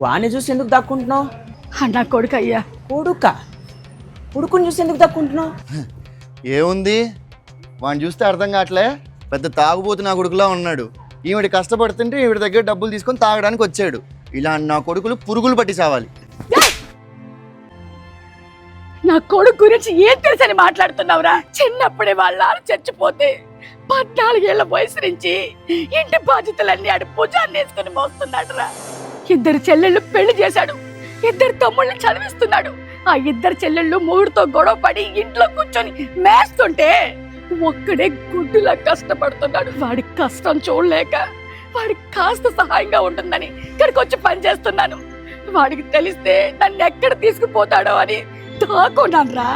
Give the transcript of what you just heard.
వాణ్ణి చూసి ఎందుకు దక్కుంటున్నావు? నా కొడుకు అయ్యా. కొడుకుని చూసి ఎందుకు దక్కుంటున్నావు? ఏముంది, వాడిని చూస్తే అర్థం కావట్లే, పెద్ద తాగుబోతు నా కొడుకులా ఉన్నాడు. ఈవిడ కష్టపడుతుంటే ఈవిడ దగ్గర డబ్బులు తీసుకొని తాగడానికి వచ్చాడు. ఇలా నా కొడుకులు పురుగులు పట్టి సావాలి. నా కొడుకు గురించి ఏం తెలుసని మాట్లాడుతున్నావురా? చిన్నప్పుడే వాళ్ళ చచ్చిపోతే 14 ఏళ్ల వయసు నుంచి ఇంటి బాధ్యతలన్నీ ఆడు భుజాన్ని వేసుకుని మోస్తున్నాడు రా. 2 చెల్లెళ్ళు పెళ్లి చేశాడు, 2 తమ్ముళ్ళని చదివిస్తున్నాడు. ఆ 2 చెల్లెళ్ళు మూడుతో గొడవ పడి ఇంట్లో కూర్చొని మేస్తుంటే ఒక్కడే గుడ్డులా కష్టపడుతున్నాడు. వాడి కష్టం చూడలేక వాడికి కాస్త సహాయంగా ఉంటుందని ఇక్కడికి వచ్చి పని చేస్తున్నాను. వాడికి తెలిస్తే నన్ను ఎక్కడ తీసుకుపోతాడో అని దాక్కున్నాను రా.